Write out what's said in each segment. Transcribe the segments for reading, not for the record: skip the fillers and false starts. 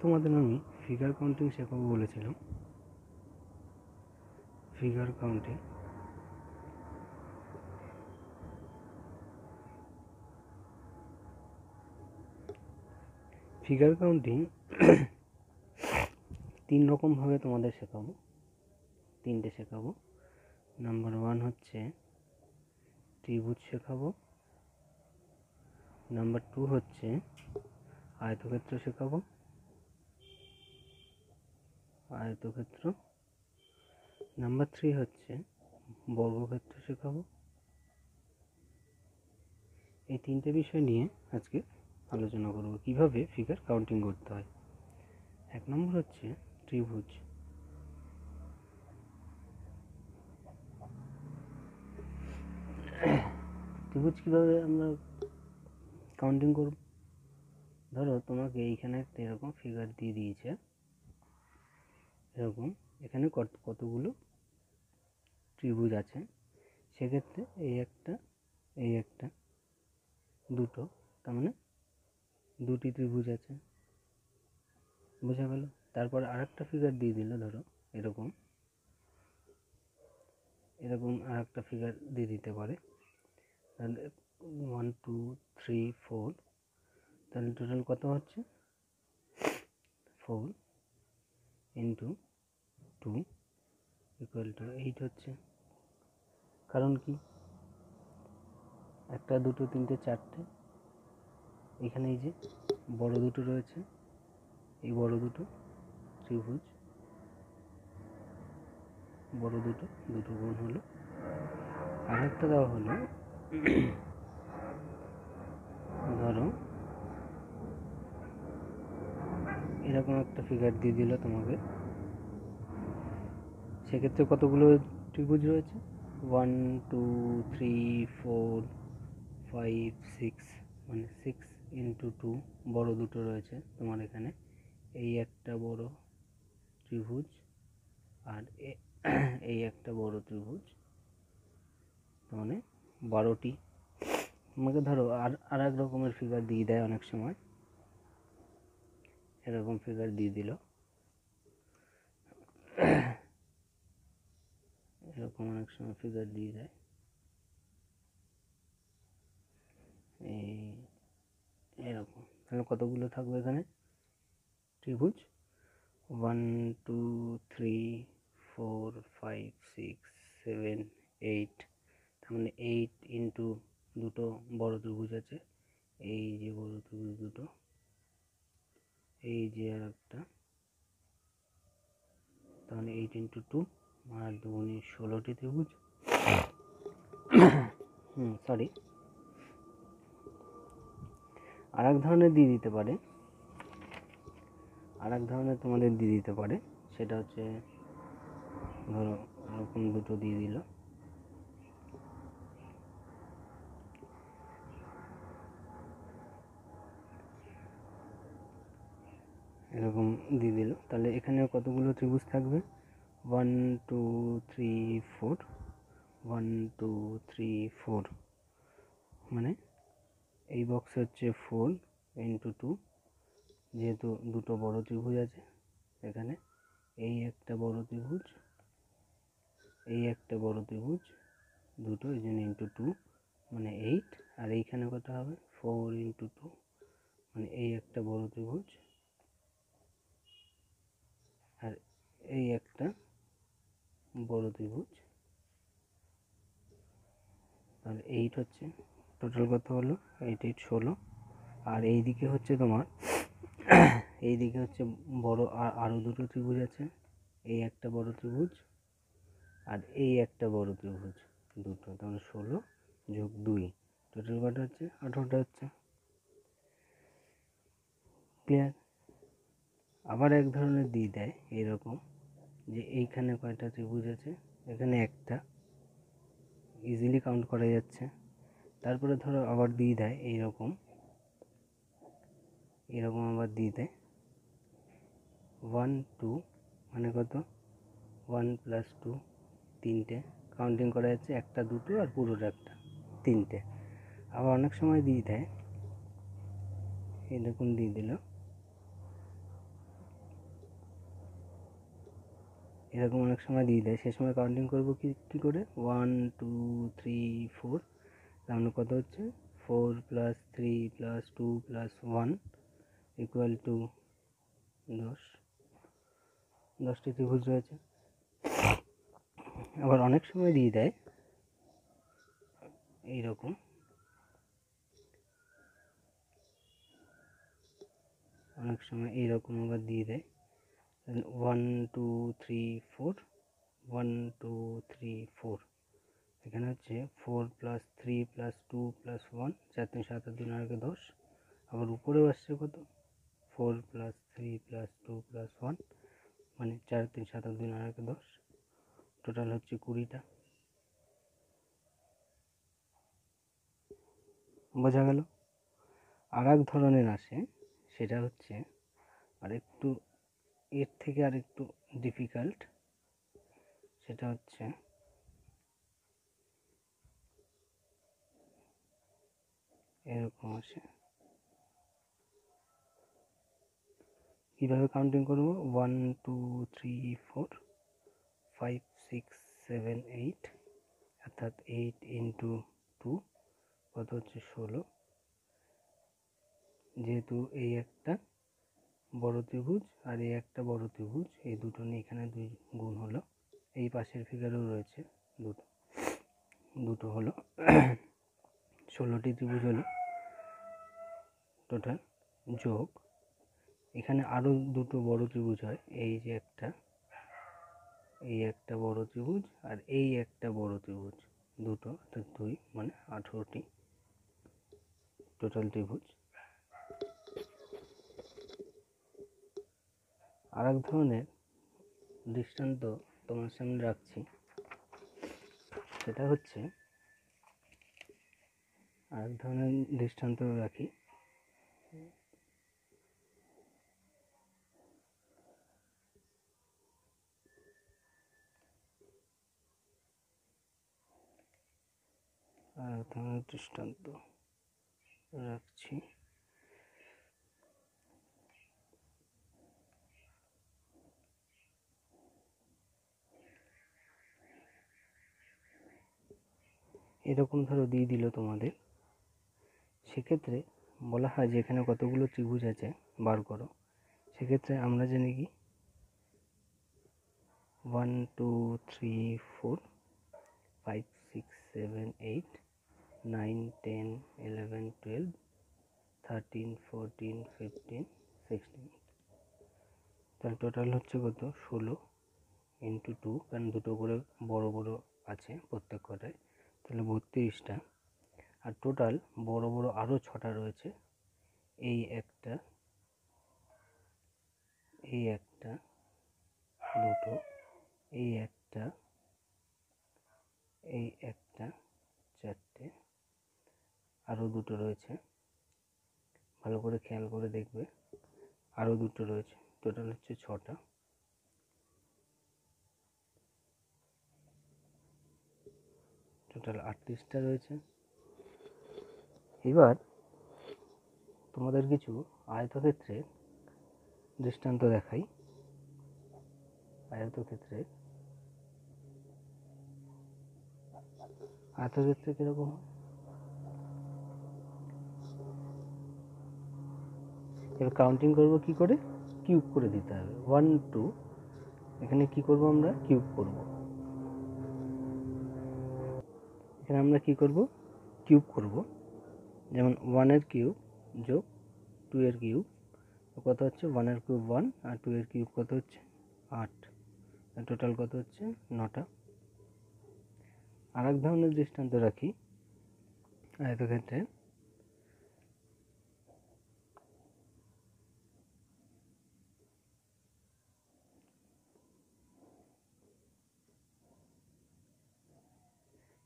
তোমাদের আমি figure counting শেখাবো বলেছিলাম। ফিগার কাউন্টিং তিন রকমভাবে তোমাদের শেখাবো, তিনটে শেখাবো। নাম্বার 1 হচ্ছে ত্রিভুজ শেখাবো। নাম্বার 2 হচ্ছে আয়তক্ষেত্র শেখাবো, আয়তক্ষেত্র। নাম্বার 3 হচ্ছে বর্গক্ষেত্র শেখাবো। এই তিনটে বিষয় নিয়ে আজকে আলোচনা করব, কিভাবে ফিগার কাউন্টিং করতে হয়। 1 নম্বর হচ্ছে ত্রিভুজ। ত্রিভুজ কীভাবে আমরা কাউন্টিং করব? ধরো তোমাকে এইখানে এরকম ফিগার দিয়ে দিয়েছে, এরকম এখানে কতগুলো ত্রিভুজ আছে। সেক্ষেত্রে এই একটা দুটো, তার মানে দুটি ত্রিভুজ আছে, বোঝা গেল। তারপর আরেকটা ফিগার দিয়ে দিল, ধরো এরকম আরেকটা ফিগার দিয়ে দিতে পারে। তাহলে 1 2 3 4, তাহলে টোটাল কত হচ্ছে? 4 × 2 = 8 হচ্ছে। কারণ কি? একটা, দুটো, তিনটে, চারটে, এখানে এই যে বড় দুটো রয়েছে, এই বড় দুটো ত্রিভুজ, বড় দুটো গুণ হলো। আরেকটা দেওয়া হলো, ধরো এরকম একটা ফিগার দিয়ে দিল তোমাকে। সেক্ষেত্রে কতগুলো ত্রিভুজ রয়েছে? 1 2 3 4 5 6, মানে 6 × 2 বড় দুটো রয়েছে তোমার এখানে। এই একটা বড় ত্রিভুজ আর এই একটা বড় ত্রিভুজ, মানে 12টি। আমাকে ধরো আর এক রকমের ফিগার দিয়ে দেয় অনেক সময়, এরকম ফিগার দিয়ে দিল, এরকম অনেক সময় ফিগার দিয়ে দেয়। এরকম, তাহলে কতগুলো থাকবে এখানে ত্রিভুজ? 1 2 3 4 5 6 7 8, তার মানে 8 × দুটো বড় ত্রিভুজ আছে, এই যে বড় ত্রিভুজ দুটো, এই যে আর একটা, তাহলে 8 × 2 আর 2 × 16টি ত্রিভুজ। সরি, আর এক ধরনের দিয়ে দিতে পারে, তোমাদের দিয়ে দিতে পারে। সেটা হচ্ছে, ধরো এরকম দুটো দিয়ে দিল, এরকম দিয়ে দিল। তাহলে এখানে কতগুলো ত্রিভুজ থাকবে? 1 2 3 4, 1 2 3 4, মানে এই বক্সে হচ্ছে 4 × 2, যেহেতু দুটো বড় ত্রিভুজ আছে এখানে। এই একটা বড় ত্রিভুজ, এই একটা বড় ত্রিভুজ দুটো, এই জন্য × 2 মানে 8। আর এইখানে কত হবে? 4 × 2, মানে এই একটা বড় ত্রিভুজ আর এই একটা বড় ত্রিভুজ, তাহলে 8 হচ্ছে। টোটাল কত হলো? 8 8 16। আর এইদিকে হচ্ছে তোমার এইদিকে হচ্ছে বড় আরও দুটো ত্রিভুজ আছে, এই একটা বড় ত্রিভুজ আর এই একটা বড় ত্রিভুজ দুটো, তাহলে 16 + 2, টোটাল কত হচ্ছে? 18টা হচ্ছে। ক্লিয়ার? আবার এক ধরনের দিয়ে দেয় এরকম, যে এইখানে কয়টা ত্রিভুজ আছে, এখানে একটা, ইজিলি কাউন্ট করা যাচ্ছে। তারপরে ধরো আবার দিয়ে দেয় এইরকম আবার দিয়ে দেয় 1 2, মানে কত? 1 + 2, তিনটে কাউন্টিং করা যাচ্ছে, একটা দুটো আর পুরোটা একটা, তিনটে। আবার অনেক সময় দিয়ে দেয় এরকম দিয়ে দিল এরকম অনেক সময় দিয়ে দেয়, সে সময় কাউন্টিং করবো কী করে, 1 2 3 4, তার মানে কত হচ্ছে 4 + 3 + 2 + 1 = 10টি ত্রিভুজ রয়েছে। আবার অনেক সময় দিয়ে দেয় এইরকম, অনেক সময় এইরকম আবার দিয়ে দেয় 1 2 3 4, 1 2 3 4, এখানে হচ্ছে 4 + 3 + 2 + 1, 4 3 7 2 9 10। আবার উপরেও আসছে কত, 4 + 3 + 2 + 1, মানে 4 3 7 2 9 10, টোটাল হচ্ছে 20টা। বোঝা গেল? আর এক ধরনের আসে, সেটা হচ্ছে আরেকটু এর থেকে আরেকটু ডিফিকাল্ট, সেটা হচ্ছে এরকম আসে। কীভাবে কাউন্টিং করব, 1 2 3 4 5 6 7 8, অর্থাৎ 8 × 2 কত হচ্ছে 16। যেহেতু এই একটা বড় ত্রিভুজ আর এই একটা বড় ত্রিভুজ, এই দুটো নিয়ে এখানে 2 গুণ হলো, এই পাশের ফিগারেও রয়েছে দুটো হলো 16টি ত্রিভুজ হলো টোটাল, যোগ এখানে আরও দুটো বড় ত্রিভুজ হয়, এই যে এই একটা বড় ত্রিভুজ আর এই একটা বড় ত্রিভুজ, দুটো অর্থাৎ 2, মানে 18টি টোটাল ত্রিভুজ। আর এক ধরনের দৃষ্টান্ত তোমার সামনে রাখছি, সেটা হচ্ছে আর এক ধরনের দৃষ্টান্ত রাখি, আর এক ধরনের দৃষ্টান্ত রাখছি। এরকম ধরো দিয়ে দিল তোমাদের, সেক্ষেত্রে বলা হয় যে এখানে কতগুলো ত্রিভুজ আছে বার করো। সেক্ষেত্রে আমরা জানি কি 1 2 3 4 5 6 7 8 9 10 11 12 13 14 15 16, তাহলে টোটাল হচ্ছে কত 16 × 2, কারণ দুটো করে বড় বড় আছে প্রত্যেক কটায়, তাহলে 32টা। আর টোটাল বড় বড় আরও 6টা রয়েছে, এই একটা, এই একটা, দুটো, এই একটা, এই একটা, 4টে, আরও দুটো রয়েছে, ভালো করে খেয়াল করে দেখবে, আরও দুটো রয়েছে, টোটাল হচ্ছে 6টা। টোটাল 38টা রয়েছে। এবার তোমাদের কিছু আয়তক্ষেত্রের দৃষ্টান্ত দেখাই। আয়তক্ষেত্রে কীরকম হয়, এবার কাউন্টিং করবো কি করে, কিউব করে দিতে হবে। 1 2, এখানে কি করব আমরা, কিউব করব। এখানে আমরা কি করব, কিউব করব। যেমন 1 এর কিউব যোগ 2 এর কিউব কত হচ্ছে, 1 এর কিউব 1 আর 2 এর কিউব কত হচ্ছে 8, টোটাল কত হচ্ছে 9টা। আর এক ধরনের দৃষ্টান্ত রাখি আয়তক্ষেত্রে,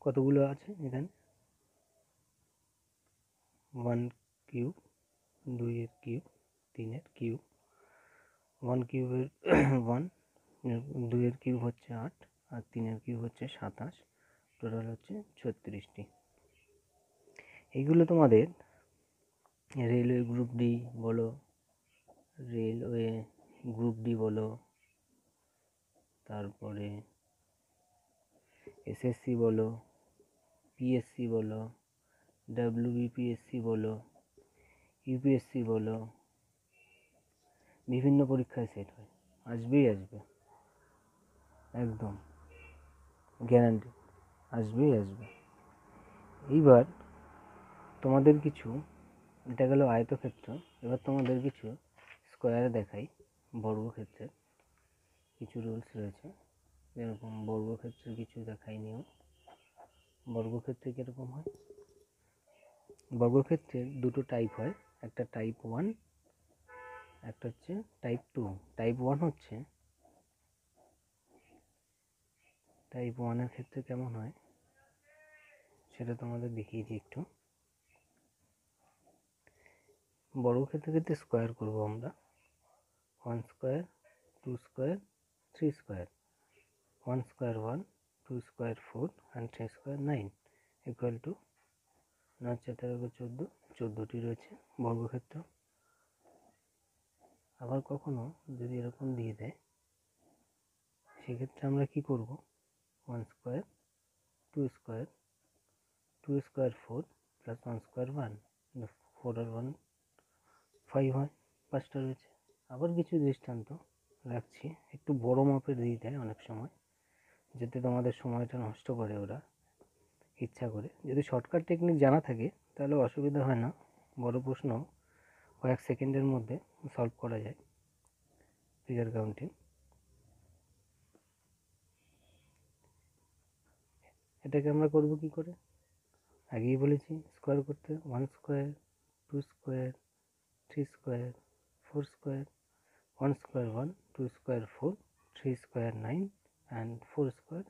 কতগুলো আছে এখানে, 1 কিউব, 2 এর কিউব, 3 এর কিউব, 1 কিউবের 1, 2 এর কিউব হচ্ছে 8 আর 3 এর কিউব হচ্ছে 27, টোটাল হচ্ছে 36টি। এইগুলো তোমাদের রেলওয়ে গ্রুপ ডি বলো, রেলওয়ে গ্রুপ ডি বলো, তারপরে এসএসসি বলো, পিএসসি বলো, ডাব্লিউবিপিএসসি বলো, ইউপিএসসি বলো, বিভিন্ন পরীক্ষায় সেট হয়, আসবেই আসবে, একদম গ্যারান্টি, আসবেই আসবে। এইবার তোমাদের কিছু, এটা গেল আয়তক্ষেত্র, এবার তোমাদের কিছু স্কোয়ার দেখাই। বর্গক্ষেত্রের কিছু রুলস রয়েছে, যেরকম বর্গক্ষেত্রের কিছু দেখাই নিও। বর্গক্ষেত্রে কীরকম হয়, বর্গক্ষেত্রের দুটো টাইপ হয়, একটা টাইপ 1, একটা হচ্ছে টাইপ 2। টাইপ 1 হচ্ছে, টাইপ 1-এর ক্ষেত্রে কেমন হয় সেটা তোমাদের দেখিয়ে দিই একটু। বর্গক্ষেত্রের ক্ষেত্রে স্কোয়ার করবো আমরা, 1 square, 2 square, 3 square, 1 square 1, 2 square 4 and 3 square 9 equal to 9 4 13 14, 14টি রয়েছে বর্গক্ষেত্র। আবার কখনো যদি এরকম দিয়ে দেয়, সেক্ষেত্রে আমরা কি করব, 1 square, 2 square, 2 square 4 plus 1 square 1, 4 আর 1 5 হয়, 5টা রয়েছে। আবার কিছু দৃষ্টান্ত রাখছি, একটু বড় মাপের দিয়ে দেয় অনেক সময়, যাতে তোমাদের সময়টা নষ্ট করে ওরা ইচ্ছা করে। যদি শর্টকাট টেকনিক জানা থাকে তাহলে অসুবিধা হয় না, বড় প্রশ্ন কয়েক সেকেন্ডের মধ্যে সলভ করা যায়। ফিগার কাউন্টিং, এটাকে আমরা করব কি করে, আগেই বলেছি স্কোয়ার করতে, 1 square, 2 square, 3 square, 4 square, 1 square 1, 2 square 4, 3 square 9 and 4 square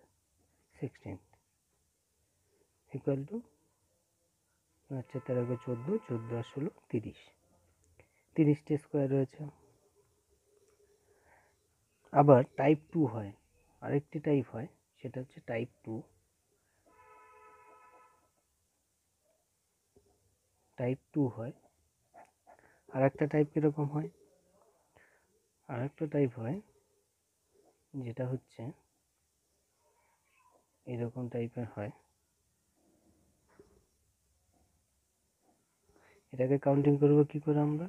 16 equal to 13 14, 14 আর 16 30, 30টি স্কোয়ার রয়েছে। আবার টাইপ 2 হয়, আরেকটি টাইপ হয়, সেটা হচ্ছে টাইপ 2। টাইপ 2 হয়, আর একটা টাইপ কীরকম হয়, আর একটা টাইপ হয় যেটা হচ্ছে এরকম টাইপের হয়। এটাকে কাউন্টিং করবো কি করে আমরা,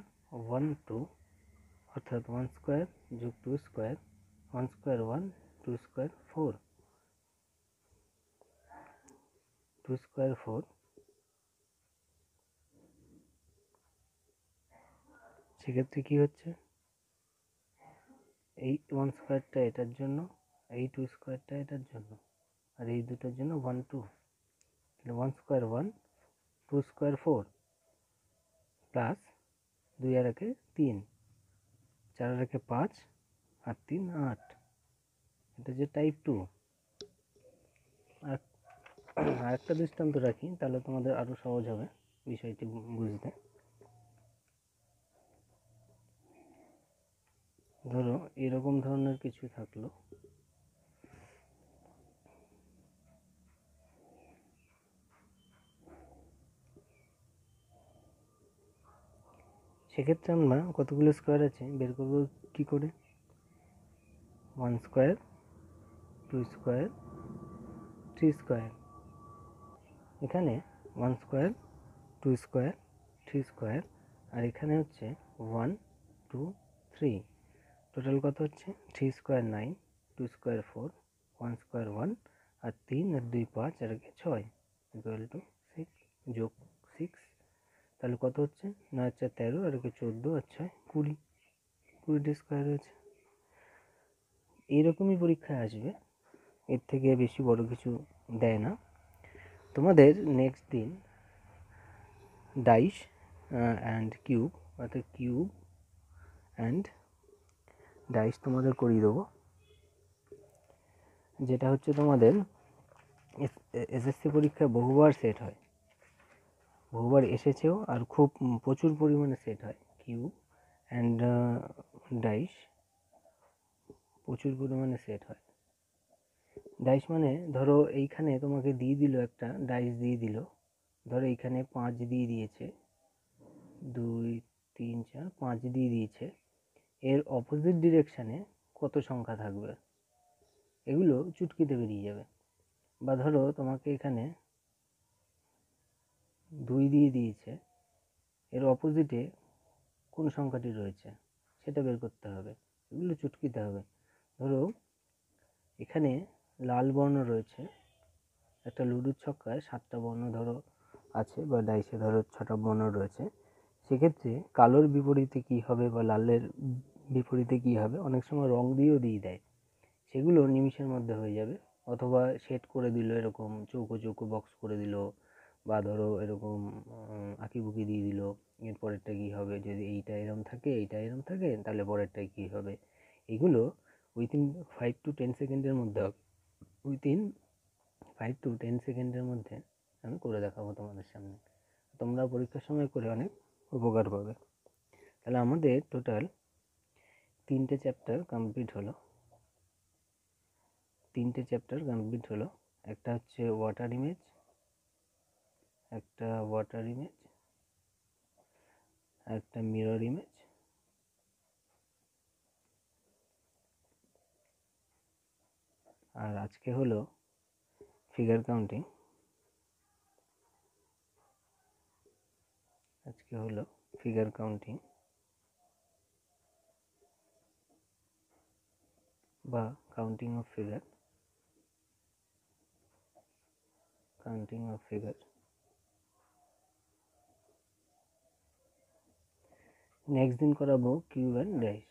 1 2, অর্থাৎ 1 স্কোয়ার যোগ 2 স্কোয়ার, 1 স্কোয়ার 1, 2 স্কোয়ার 4, 2 স্কোয়ার 4, সেক্ষেত্রে কি হচ্ছে, এই 1 স্কোয়ারটা এটার জন্য, এই 2 স্কোয়ারটা এটার জন্য, আর এই দুটোর জন্য 1 2, 1 স্কোয়ার 1, 2 স্কোয়ার 4 প্লাস 2 আর 1 3, 4 আর 1 5 আর 3 8, এটা যে টাইপ 2। আর একটা দৃষ্টান্ত রাখি, তাহলে তোমাদের আরও সহজ হবে বিষয়টি বুঝতে। ধরো এরকম ধরনের কিছু থাকলো, সেক্ষেত্রে আমরা কতগুলো স্কোয়ার আছে বের করবো কি করে, 1 স্কোয়ার, 2 স্কোয়ার, 3 স্কোয়ার। এখানে 1 স্কোয়ার, 2 স্কোয়ার, 3 স্কোয়ার, আর এখানে হচ্ছে 1 2 3, টোটাল কত হচ্ছে 3 স্কোয়ার 9, 2 স্কোয়ার 4, 1 স্কোয়ার 1 আর 3 আর 2 5 আর 6 ইকুয়াল টু 6 যোগ 6, তাহলে কত হচ্ছে 9 4 13 আর 14 আর 6 20, 20টি স্কোয়ার রয়েছে। এইরকমই পরীক্ষায় আসবে, এর থেকে বেশি বড় কিছু দেয় না। তোমাদের নেক্সট দিন ডাইস অ্যান্ড কিউব, অর্থাৎ কিউব অ্যান্ড ডাইস তোমাদের করিয়ে দেবো, যেটা হচ্ছে তোমাদের এসএসসি পরীক্ষায় বহুবার সেট হয়, বহুবার এসেছেও, আর খুব প্রচুর পরিমাণে সেট হয়। কিউব অ্যান্ড ডাইস প্রচুর পরিমাণে সেট হয়। ডাইস মানে ধরো এইখানে তোমাকে দিয়ে দিল, একটা ডাইস দিয়ে দিল, ধরো এইখানে 5 দিয়ে দিয়েছে, 2 3 4 5 দিয়ে দিয়েছে, এর অপোজিট ডিরেকশানে কত সংখ্যা থাকবে, এগুলো চুটকিতে বেরিয়ে যাবে। বা ধরো তোমাকে এখানে 2 দিয়ে দিয়েছে, এর অপোজিটে কোন সংখ্যাটি রয়েছে সেটা বের করতে হবে, এগুলো চুটকিতে হবে। ধরো এখানে লাল বর্ণ রয়েছে, একটা লুডোর ছক্কায় 7টা বর্ণ ধরো আছে, বা ডাইসে ধরো 6টা বর্ণ রয়েছে, সেক্ষেত্রে কালোর বিপরীতে কি হবে বা লালের বিপরীতে কি হবে, অনেক সময় রং দিয়েও দিয়ে দেয়, সেগুলো নিমিষের মধ্যে হয়ে যাবে। অথবা সেট করে দিল, এরকম চৌকো চৌকো বক্স করে দিল, বা ধরো এরকম আঁকিবুকি দিয়ে দিল, এর পরেরটা কী হবে, যদি এইটা এরম থাকে এইটা এরম থাকে তাহলে পরেরটায় কী হবে। এগুলো উইথিন 5 to 10 সেকেন্ডের মধ্যে হবে। উইথিন 5 to 10 সেকেন্ডের মধ্যে আমি করে দেখাবো তোমাদের সামনে, তোমরা পরীক্ষার সময় করে অনেক উপকার পাবে। তাহলে আমাদের টোটাল 3টে চ্যাপ্টার কমপ্লিট হলো। 3টে চ্যাপ্টার কমপ্লিট হলো। একটা হচ্ছে ওয়াটার ইমেজ, একটা মিরর ইমেজ, আর আজকে হলো ফিগার কাউন্টিং। বা কাউন্টিং অফ ফিগার। নেক্সট দিন করাবো কিউব অ্যান্ড ডাইস,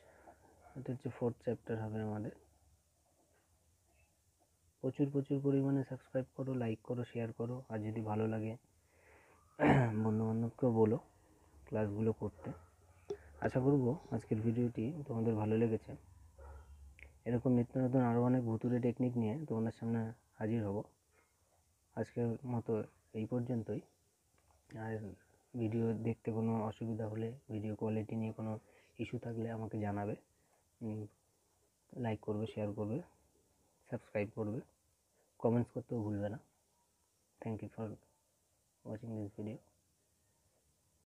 এটা হচ্ছে 4th চ্যাপ্টার হবে আমাদের। প্রচুর পরিমাণে সাবস্ক্রাইব করো, লাইক করো, শেয়ার করো, আর যদি ভালো লাগে বন্ধুবান্ধবকেও বলো ক্লাসগুলো করতে। আশা করবো আজকের ভিডিওটি তোমাদের ভালো লেগেছে। এরকম নিত্য নতুন আরও অনেক ভুতুড়ে টেকনিক নিয়ে তোমাদের সামনে হাজির হব। আজকের মতো এই পর্যন্তই। আর ভিডিও দেখতে কোনো অসুবিধা হলে, ভিডিও কোয়ালিটি নিয়ে কোনো ইস্যু থাকলে আমাকে জানাবে। লাইক করবে, শেয়ার করবে, সাবস্ক্রাইব করবে, কমেন্টস করতেও ভুলবে না। Thank you for watching this video.